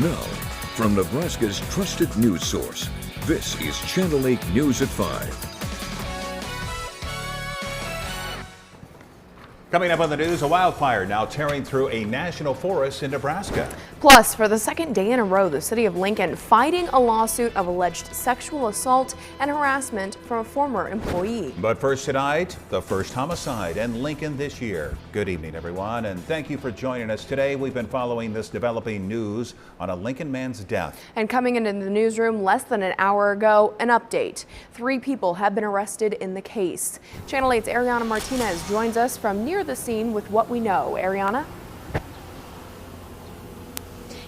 Now, from Nebraska's trusted news source, this is Channel 8 News at 5. Coming up on the news, a wildfire now tearing through a national forest in Nebraska. Plus, for the second day in a row, the city of Lincoln fighting a lawsuit of alleged sexual assault and harassment from a former employee. But first tonight, the first homicide in Lincoln this year. Good evening, everyone, and thank you for joining us today. We've been following this developing news on a Lincoln man's death. And coming into the newsroom less than an hour ago, an update. 3 people have been arrested in the case. Channel 8's Ariana Martinez joins us from near the scene with what we know. Ariana?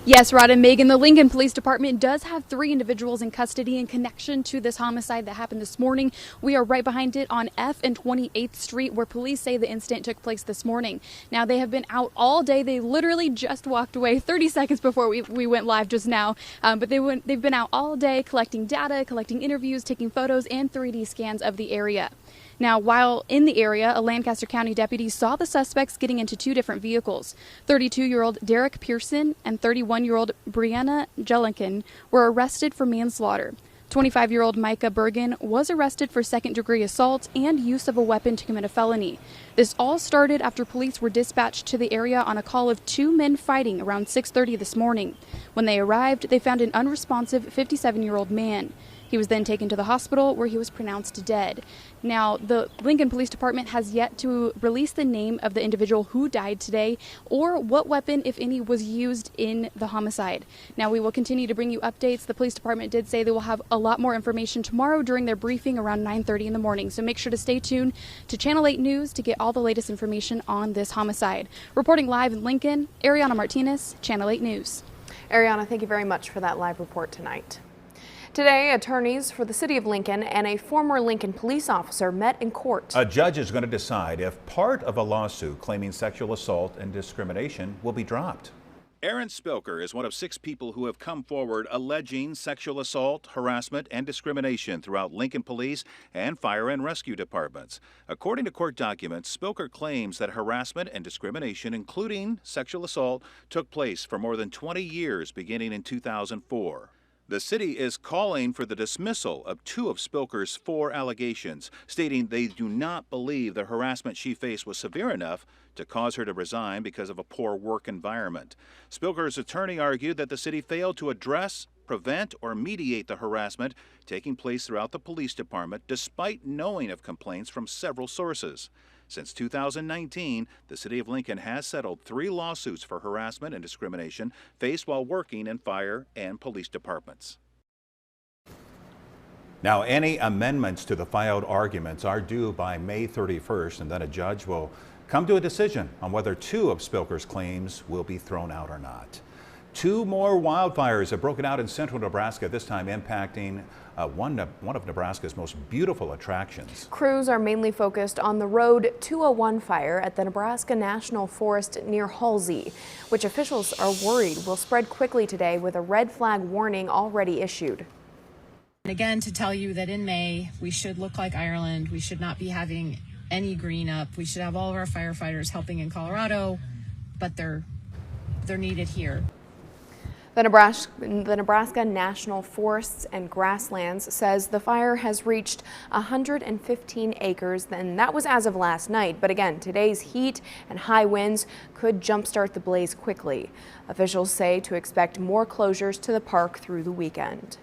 Yes, Rod and Megan, the Lincoln Police Department does have 3 individuals in custody in connection to this homicide that happened this morning. We are right behind it on F and 28th Street, where police say the incident took place this morning. Now, they have been out all day. They literally just walked away 30 seconds before we went live just now. But they've been out all day collecting data, collecting interviews, taking photos, and 3D scans of the area. Now, while in the area, a Lancaster County deputy saw the suspects getting into 2 different vehicles. 32-year-old Derek Pearson and 31-year-old Brianna Jellikin were arrested for manslaughter. 25-year-old Micah Bergen was arrested for second-degree assault and use of a weapon to commit a felony. This all started after police were dispatched to the area on a call of 2 men fighting around 6:30 this morning. When they arrived, they found an unresponsive 57-year-old man. He was then taken to the hospital where he was pronounced dead. Now, the Lincoln Police Department has yet to release the name of the individual who died today or what weapon, if any, was used in the homicide. Now, we will continue to bring you updates. The police department did say they will have a lot more information tomorrow during their briefing around 9:30 in the morning. So make sure to stay tuned to Channel 8 News to get all the latest information on this homicide. Reporting live in Lincoln, Ariana Martinez, Channel 8 News. Ariana, thank you very much for that live report tonight. Today, attorneys for the city of Lincoln and a former Lincoln police officer met in court. A judge is going to decide if part of a lawsuit claiming sexual assault and discrimination will be dropped. Aaron Spilker is one of 6 people who have come forward alleging sexual assault, harassment, and discrimination throughout Lincoln Police and Fire and Rescue departments. According to court documents, Spilker claims that harassment and discrimination, including sexual assault, took place for more than 20 years beginning in 2004. The city is calling for the dismissal of 2 of Spilker's 4 allegations, stating they do not believe the harassment she faced was severe enough to cause her to resign because of a poor work environment. Spilker's attorney argued that the city failed to address, prevent, or mediate the harassment taking place throughout the police department, despite knowing of complaints from several sources. Since 2019, the city of Lincoln has settled 3 lawsuits for harassment and discrimination faced while working in fire and police departments. Now, any amendments to the filed arguments are due by May 31st, and then a judge will come to a decision on whether 2 of Spilker's claims will be thrown out or not. 2 more wildfires have broken out in central Nebraska, this time impacting one of Nebraska's most beautiful attractions. Crews are mainly focused on the Road 201 fire at the Nebraska National Forest near Halsey, which officials are worried will spread quickly today with a red flag warning already issued. And again, to tell you that in May, we should look like Ireland. We should not be having any green up. We should have all of our firefighters helping in Colorado, but they're needed here. The Nebraska National Forests and Grasslands says the fire has reached 115 acres, and that was as of last night. But again, today's heat and high winds could jumpstart the blaze quickly. Officials say to expect more closures to the park through the weekend.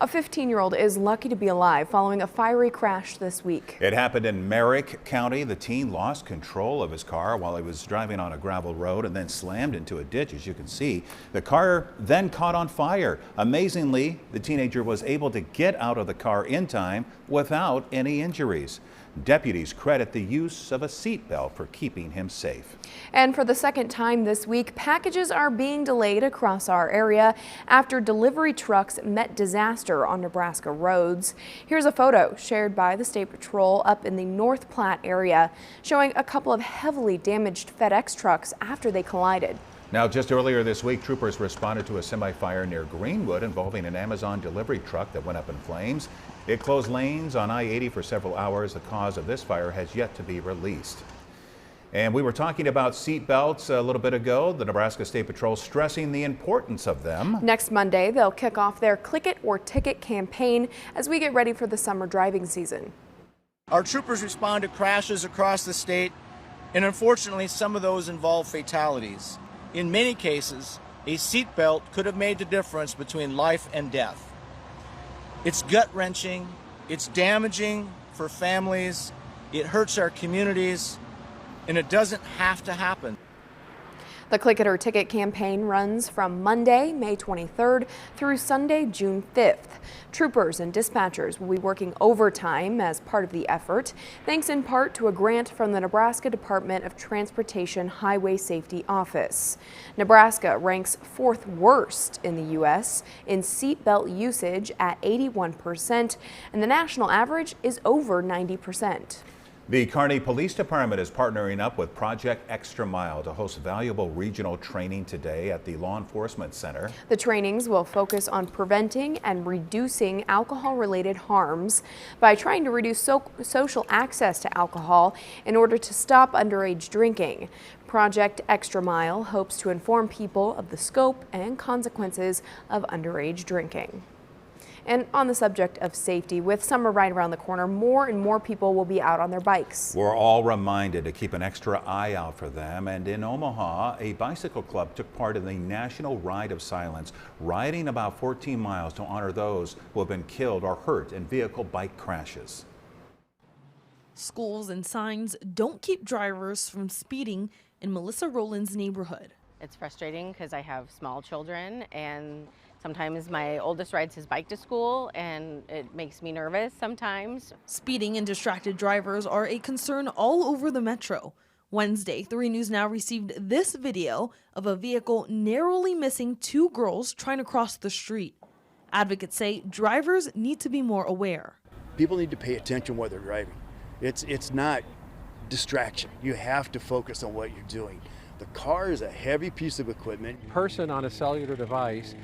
A 15-year-old is lucky to be alive following a fiery crash this week. It happened in Merrick County. The teen lost control of his car while he was driving on a gravel road and then slammed into a ditch, as you can see. The car then caught on fire. Amazingly, the teenager was able to get out of the car in time without any injuries. Deputies credit the use of a seatbelt for keeping him safe. And for the second time this week, packages are being delayed across our area after delivery trucks met disaster on Nebraska roads. Here's a photo shared by the State Patrol up in the North Platte area showing a couple of heavily damaged FedEx trucks after they collided. Now, just earlier this week, troopers responded to a semi-fire near Greenwood involving an Amazon delivery truck that went up in flames. It closed lanes on I-80 for several hours. The cause of this fire has yet to be released. And we were talking about seat belts a little bit ago. The Nebraska State Patrol stressing the importance of them. Next Monday, they'll kick off their Click It or Ticket campaign as we get ready for the summer driving season. Our troopers respond to crashes across the state, and unfortunately, some of those involve fatalities. In many cases, a seat belt could have made the difference between life and death. It's gut-wrenching, it's damaging for families, it hurts our communities, and it doesn't have to happen. The Click It or Ticket campaign runs from Monday, May 23rd through Sunday, June 5th. Troopers and dispatchers will be working overtime as part of the effort, thanks in part to a grant from the Nebraska Department of Transportation Highway Safety Office. Nebraska ranks 4th worst in the U.S. in seatbelt usage at 81%, and the national average is over 90%. The Kearney Police Department is partnering up with Project Extra Mile to host valuable regional training today at the Law Enforcement Center. The trainings will focus on preventing and reducing alcohol-related harms by trying to reduce social access to alcohol in order to stop underage drinking. Project Extra Mile hopes to inform people of the scope and consequences of underage drinking. And on the subject of safety, with summer right around the corner, more and more people will be out on their bikes. We're all reminded to keep an extra eye out for them. And in Omaha, a bicycle club took part in the National Ride of Silence, riding about 14 miles to honor those who have been killed or hurt in vehicle bike crashes. Schools and signs don't keep drivers from speeding in Melissa Rowland's neighborhood. It's frustrating because I have small children, and sometimes my oldest rides his bike to school, and it makes me nervous sometimes. Speeding and distracted drivers are a concern all over the metro. Wednesday, 3 News Now received this video of a vehicle narrowly missing 2 girls trying to cross the street. Advocates say drivers need to be more aware. People need to pay attention while they're driving. It's not distraction. You have to focus on what you're doing. The car is a heavy piece of equipment. Person on a cellular device,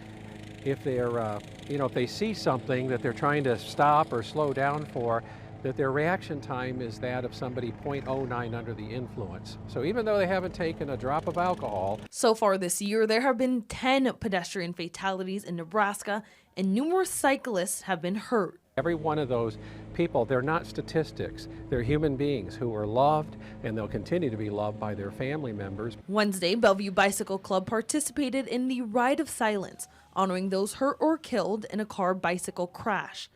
if they're, if they see something that they're trying to stop or slow down for, that their reaction time is that of somebody 0.09 under the influence. So even though they haven't taken a drop of alcohol. So far this year, there have been 10 pedestrian fatalities in Nebraska, and numerous cyclists have been hurt. Every one of those people, they're not statistics. They're human beings who are loved, and they'll continue to be loved by their family members. Wednesday, Bellevue Bicycle Club participated in the Ride of Silence, honoring those hurt or killed in a car bicycle crash.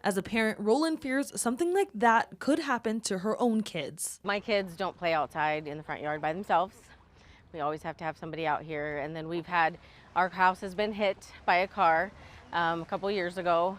As a parent, Rowland fears something like that could happen to her own kids. My kids don't play outside in the front yard by themselves. We always have to have somebody out here. And then our house has been hit by a car a couple years ago.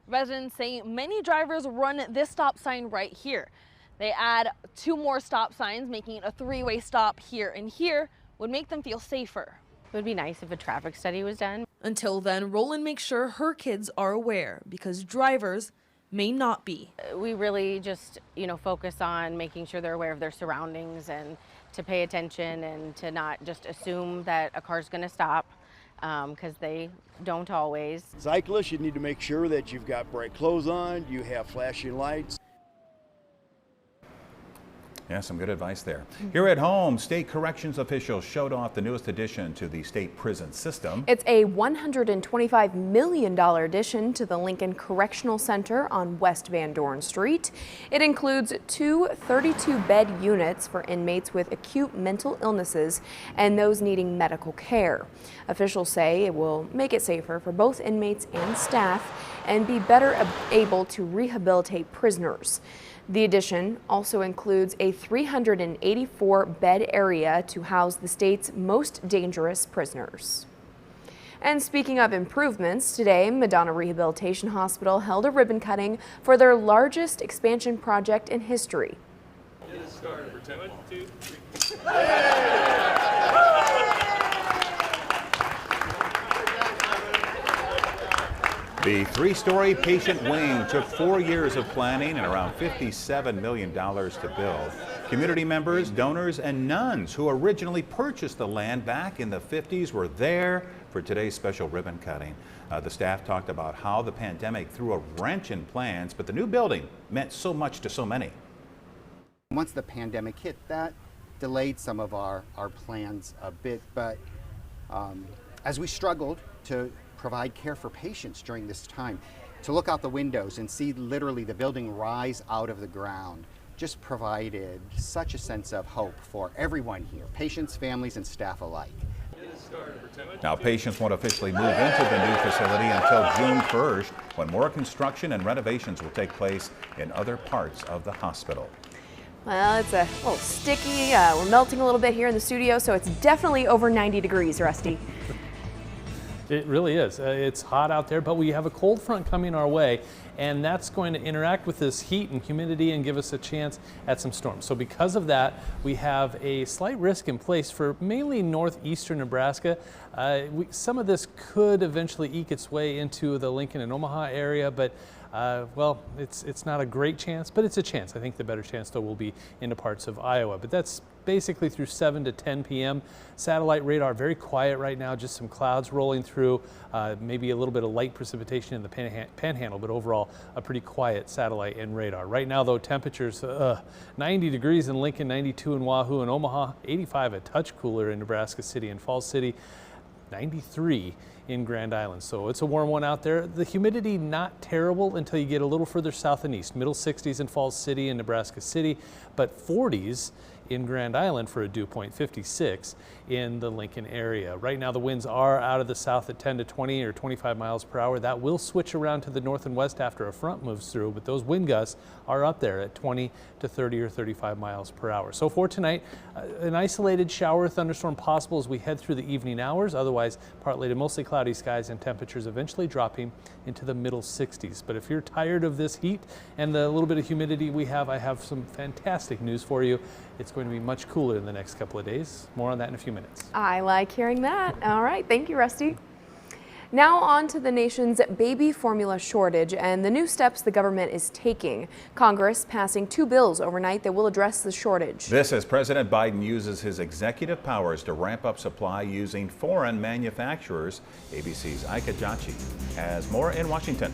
Residents say many drivers run this stop sign right here. They add 2 more stop signs, making it a 3-way stop here and here would make them feel safer. It would be nice if a traffic study was done. Until then, Rowland makes sure her kids are aware because drivers may not be. We really just, focus on making sure they're aware of their surroundings and to pay attention and to not just assume that a car's going to stop. Because they don't always. Cyclists, you need to make sure that you've got bright clothes on, you have flashing lights. Yeah, some good advice there. Here at home, state corrections officials showed off the newest addition to the state prison system. It's a $125 million addition to the Lincoln Correctional Center on West Van Dorn Street. It includes 2 32-bed units for inmates with acute mental illnesses and those needing medical care. Officials say it will make it safer for both inmates and staff and be better able to rehabilitate prisoners. The addition also includes a 384-bed area to house the state's most dangerous prisoners. And speaking of improvements, today Madonna Rehabilitation Hospital held a ribbon cutting for their largest expansion project in history. The 3-story patient wing took 4 years of planning and around $57 million to build. Community members, donors, and nuns who originally purchased the land back in the 50s were there for today's special ribbon cutting. The staff talked about how the pandemic threw a wrench in plans, but the new building meant so much to so many. Once the pandemic hit, that delayed some of our plans a bit, but as we struggled to provide care for patients during this time, to look out the windows and see literally the building rise out of the ground just provided such a sense of hope for everyone here, patients, families, and staff alike. Now, patients won't officially move into the new facility until June 1st, when more construction and renovations will take place in other parts of the hospital. Well, it's a little sticky. We're melting a little bit here in the studio, so it's definitely over 90 degrees, Rusty. It really is. It's hot out there, but we have a cold front coming our way, and that's going to interact with this heat and humidity and give us a chance at some storms. So because of that, we have a slight risk in place for mainly northeastern Nebraska. Some of this could eventually eke its way into the Lincoln and Omaha area, but well, it's not a great chance, but it's a chance. I think the better chance, though, will be into parts of Iowa. But that's basically through 7 to 10 p.m. Satellite radar, very quiet right now, just some clouds rolling through, maybe a little bit of light precipitation in the panhandle, but overall a pretty quiet satellite and radar. Right now, though, temperatures 90 degrees in Lincoln, 92 in Wahoo and Omaha, 85 a touch cooler in Nebraska City and Falls City, 93 in Grand Island. So it's a warm one out there. The humidity not terrible until you get a little further south and east. Middle 60s in Falls City and Nebraska City, but 40s in Grand Island for a dew point, 56 in the Lincoln area. Right now the winds are out of the south at 10 to 20 or 25 miles per hour. That will switch around to the north and west after a front moves through, but those wind gusts are up there at 20 to 30 or 35 miles per hour. So for tonight, an isolated shower or thunderstorm possible as we head through the evening hours. Otherwise, partly to mostly cloudy skies and temperatures eventually dropping into the middle 60s. But if you're tired of this heat and the little bit of humidity we have, I have some fantastic news for you. It's going to be much cooler in the next couple of days. More on that in a few minutes. I like hearing that. All right, thank you, Rusty. Now on to the nation's baby formula shortage and the new steps the government is taking. Congress passing 2 bills overnight that will address the shortage. This as President Biden uses his executive powers to ramp up supply using foreign manufacturers. ABC's Ika Jachi has more in Washington.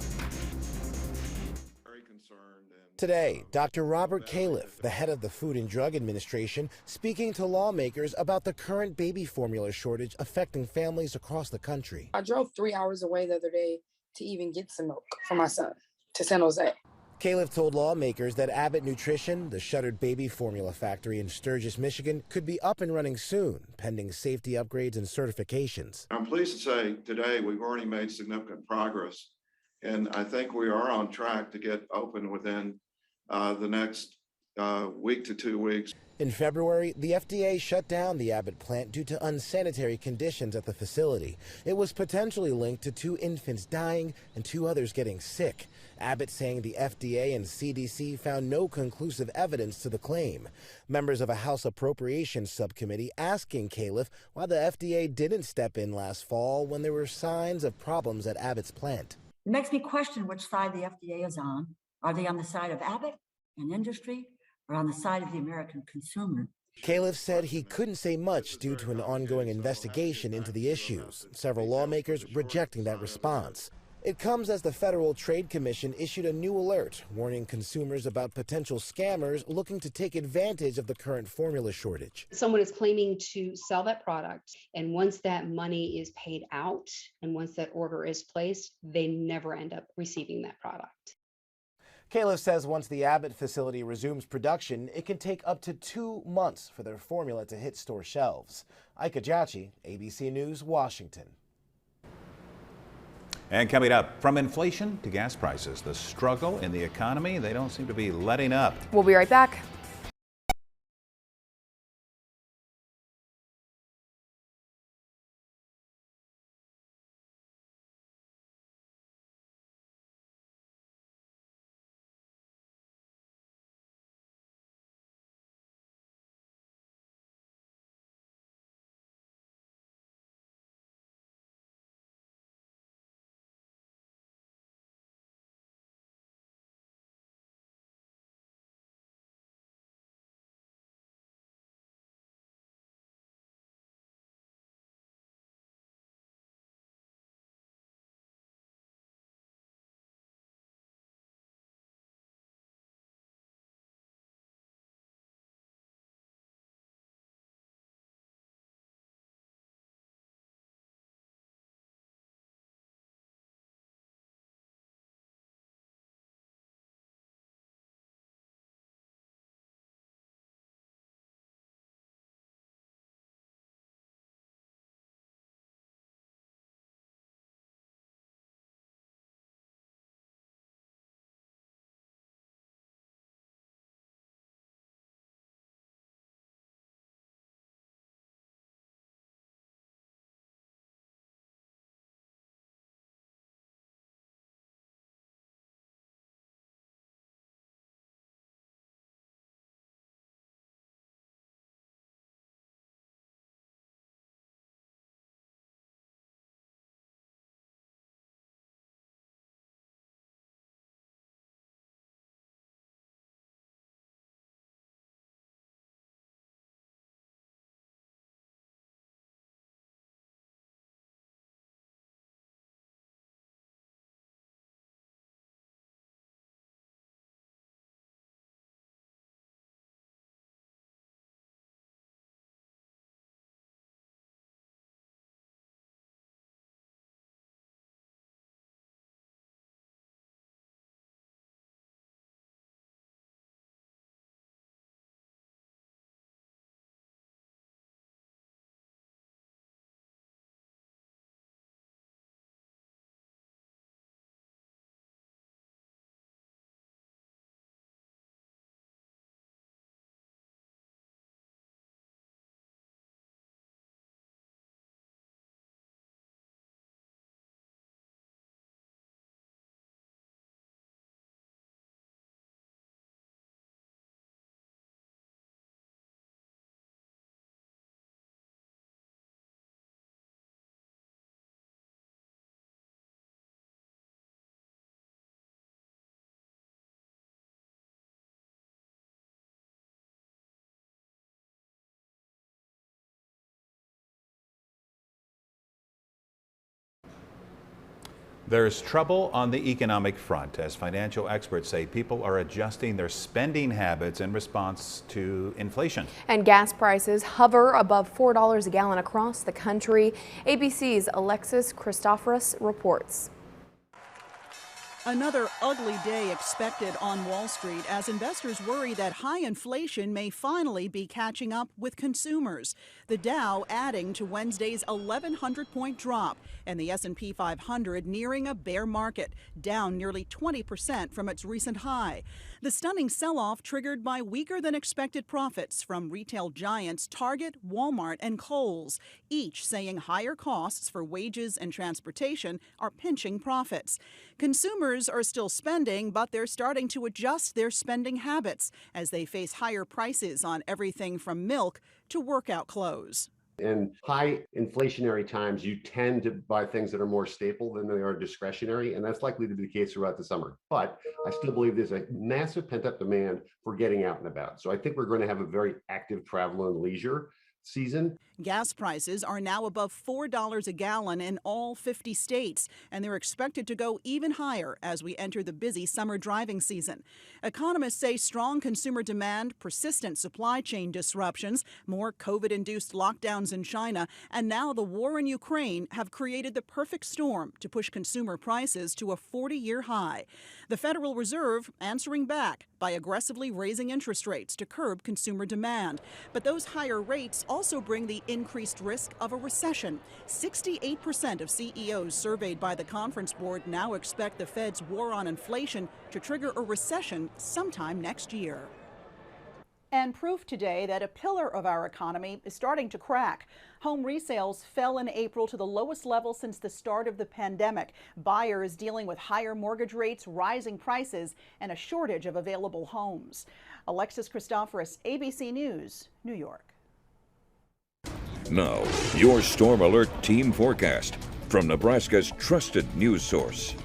Today, Dr. Robert Califf, the head of the Food and Drug Administration, speaking to lawmakers about the current baby formula shortage affecting families across the country. I drove 3 hours away the other day to even get some milk for my son to San Jose. Califf told lawmakers that Abbott Nutrition, the shuttered baby formula factory in Sturgis, Michigan, could be up and running soon, pending safety upgrades and certifications. I'm pleased to say today we've already made significant progress, and I think we are on track to get open within the next week to 2 weeks. In February, the FDA shut down the Abbott plant due to unsanitary conditions at the facility. It was potentially linked to 2 infants dying and 2 others getting sick. Abbott saying the FDA and CDC found no conclusive evidence to the claim. Members of a House Appropriations Subcommittee asking Califf why the FDA didn't step in last fall when there were signs of problems at Abbott's plant. It makes me question which side the FDA is on. Are they on the side of Abbott and industry, or on the side of the American consumer? Califf said he couldn't say much due to an ongoing investigation into the issues, several lawmakers rejecting that response. It comes as the Federal Trade Commission issued a new alert warning consumers about potential scammers looking to take advantage of the current formula shortage. Someone is claiming to sell that product, and once that money is paid out and once that order is placed, they never end up receiving that product. Califf says once the Abbott facility resumes production, it can take up to 2 months for their formula to hit store shelves. Ika Jachi, ABC News, Washington. And coming up, from inflation to gas prices, the struggle in the economy, they don't seem to be letting up. We'll be right back. There's trouble on the economic front as financial experts say people are adjusting their spending habits in response to inflation. And gas prices hover above $4 a gallon across the country. ABC's Alexis Christoforous reports. Another ugly day expected on Wall Street as investors worry that high inflation may finally be catching up with consumers. The Dow adding to Wednesday's 1,100-point drop and the S&P 500 nearing a bear market, down nearly 20% from its recent high. The stunning sell-off triggered by weaker than expected profits from retail giants Target, Walmart, and Kohl's, each saying higher costs for wages and transportation are pinching profits. Consumers are still spending, but they're starting to adjust their spending habits as they face higher prices on everything from milk to workout clothes. In high inflationary times, you tend to buy things that are more staple than they are discretionary, and that's likely to be the case throughout the summer. But I still believe there's a massive pent-up demand for getting out and about. So I think we're going to have a very active travel and leisure season. Gas prices are now above $4 a gallon in all 50 states, and they're expected to go even higher as we enter the busy summer driving season. Economists say strong consumer demand, persistent supply chain disruptions, more COVID-induced lockdowns in China, and now the war in Ukraine have created the perfect storm to push consumer prices to a 40-year high. The Federal Reserve answering back by aggressively raising interest rates to curb consumer demand. But those higher rates also bring the increased risk of a recession. 68% of CEOs surveyed by the Conference Board now expect the Fed's war on inflation to trigger a recession sometime next year. And proof today that a pillar of our economy is starting to crack. Home resales fell in April to the lowest level since the start of the pandemic. Buyers dealing with higher mortgage rates, rising prices, and a shortage of available homes. Alexis Christoforous, ABC News, New York. Now, your Storm Alert Team Forecast from Nebraska's trusted news source.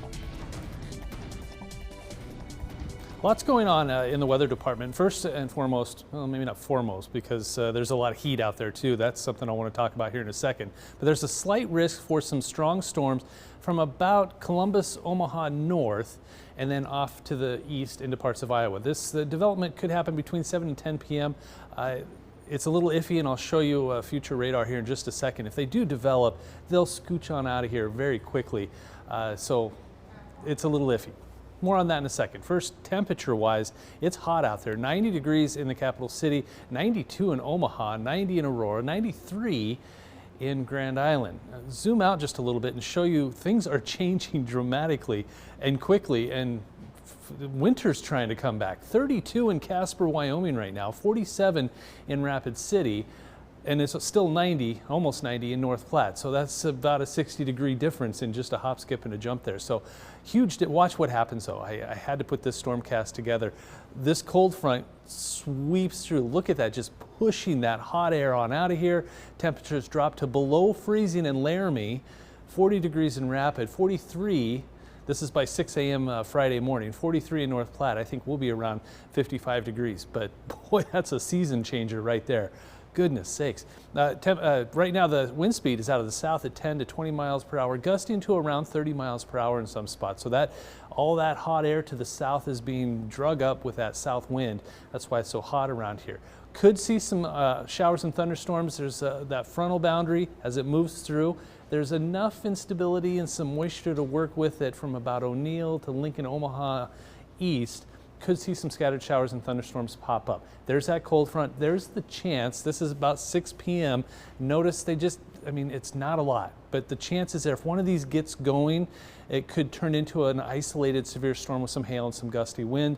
Lots going on in the weather department. First and foremost, well, maybe not foremost, because there's a lot of heat out there too. That's something I want to talk about here in a second. But there's a slight risk for some strong storms from about Columbus, Omaha north, and then off to the east into parts of Iowa. This development could happen between 7 and 10 p.m. It's a little iffy, and I'll show you a future radar here in just a second. If they do develop, they'll scooch on out of here very quickly. So it's a little iffy. More on that in a second. First, temperature-wise, it's hot out there. 90 degrees in the capital city, 92 in Omaha, 90 in Aurora, 93 in Grand Island. Zoom out just a little bit and show you things are changing dramatically and quickly, and winter's trying to come back. 32 in Casper, Wyoming right now, 47 in Rapid City, and it's still 90, almost 90 in North Platte. So that's about a 60-degree difference in just a hop, skip, and a jump there. So huge. Watch what happens though. I had to put this stormcast together. This cold front sweeps through. Look at that, just pushing that hot air on out of here. Temperatures drop to below freezing in Laramie, 40 degrees in Rapid, 43. This is by 6 a.m. Friday morning, 43 in North Platte. I think we'll be around 55 degrees, but boy, that's a season changer right there. Goodness sakes. Right now the wind speed is out of the south at 10 to 20 miles per hour, gusting to around 30 miles per hour in some spots. So that all that hot air to the south is being drug up with that south wind. That's why it's so hot around here. Could see some showers and thunderstorms. There's that frontal boundary as it moves through. There's enough instability and some moisture to work with it from about O'Neill to Lincoln, Omaha east. Could see some scattered showers and thunderstorms pop up. There's that cold front. There's the chance. This is about 6 p.m. Notice it's not a lot, but the chance is there. If one of these gets going, it could turn into an isolated severe storm with some hail and some gusty wind.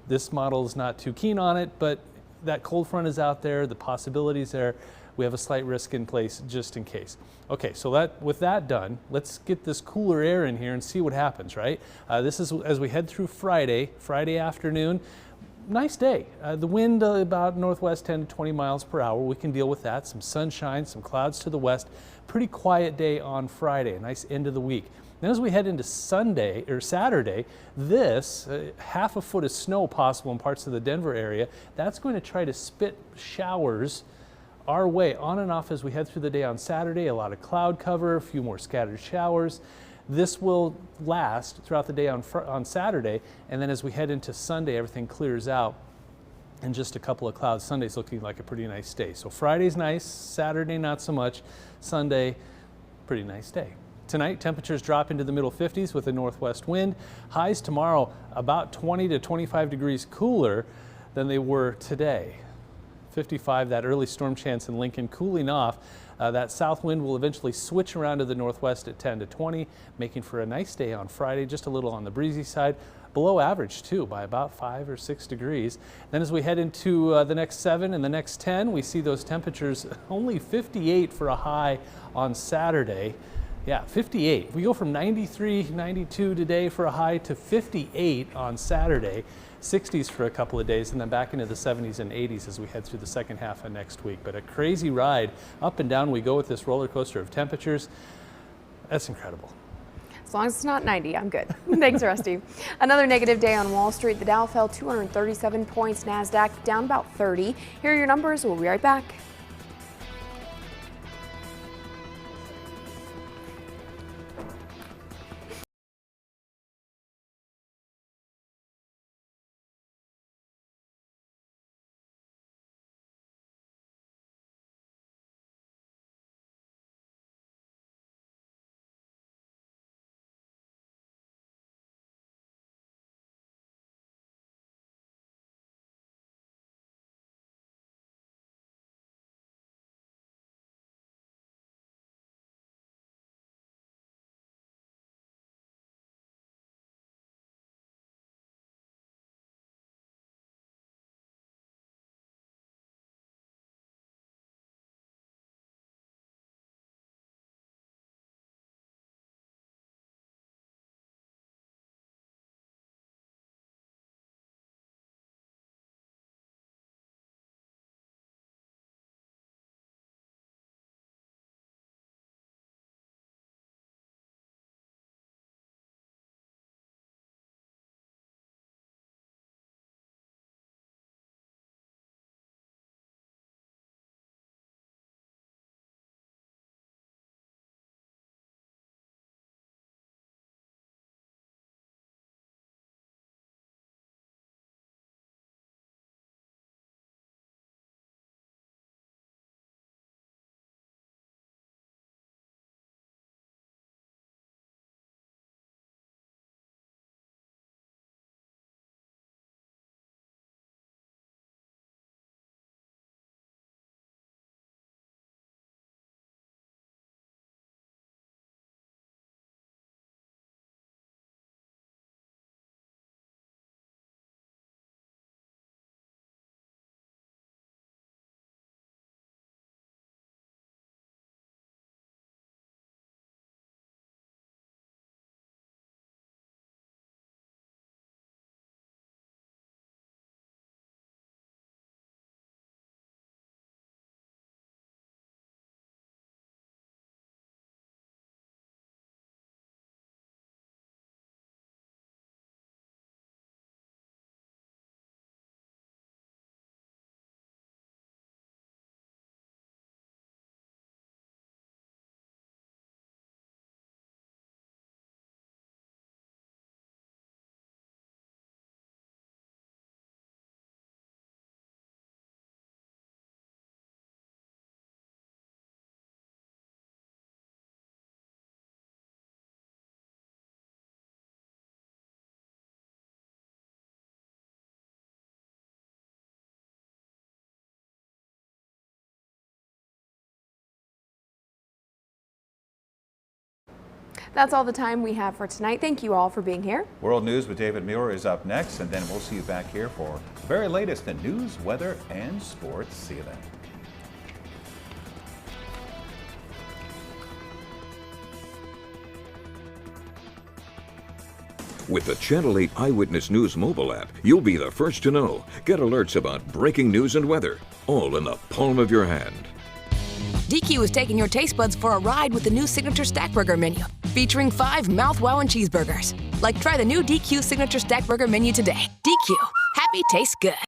This model is not too keen on it, but that cold front is out there. The possibilities there. We have a slight risk in place just in case. Okay, so with that done, let's get this cooler air in here and see what happens, right? This is as we head through Friday afternoon. Nice day. The wind about northwest 10 to 20 miles per hour. We can deal with that. Some sunshine, some clouds to the west. Pretty quiet day on Friday, a nice end of the week. Then as we head into Saturday, this half a foot of snow possible in parts of the Denver area. That's going to try to spit showers our way on and off as we head through the day on Saturday. A lot of cloud cover, a few more scattered showers. This will last throughout the day on Saturday, and then as we head into Sunday, everything clears out and just a couple of clouds. Sunday's looking like a pretty nice day. So Friday's nice, Saturday not so much, Sunday, pretty nice day. Tonight, temperatures drop into the middle 50s with a northwest wind. Highs tomorrow about 20 to 25 degrees cooler than they were today. 55, that early storm chance in Lincoln cooling off. That south wind will eventually switch around to the northwest at 10 to 20, making for a nice day on Friday, just a little on the breezy side. Below average too by about 5 or 6 degrees. Then as we head into the next 7 and the next 10, we see those temperatures only 58 for a high on Saturday. Yeah, 58. We go from 93, 92 today for a high to 58 on Saturday. 60s for a couple of days, and then back into the 70s and 80s as we head through the second half of next week. But a crazy ride. Up and down we go with this roller coaster of temperatures. That's incredible. As long as it's not 90, I'm good. Thanks, Rusty. Another negative day on Wall Street. The Dow fell 237 points. NASDAQ down about 30. Here are your numbers. We'll be right back. That's all the time we have for tonight. Thank you all for being here. World News with David Muir is up next, and then we'll see you back here for the very latest in news, weather, and sports. See you then. With the Channel 8 Eyewitness News mobile app, you'll be the first to know. Get alerts about breaking news and weather, all in the palm of your hand. DQ is taking your taste buds for a ride with the new Signature Stack Burger menu, featuring 5 mouth-wowing cheeseburgers. Like, try the new DQ Signature Stack Burger menu today. DQ, happy tastes good.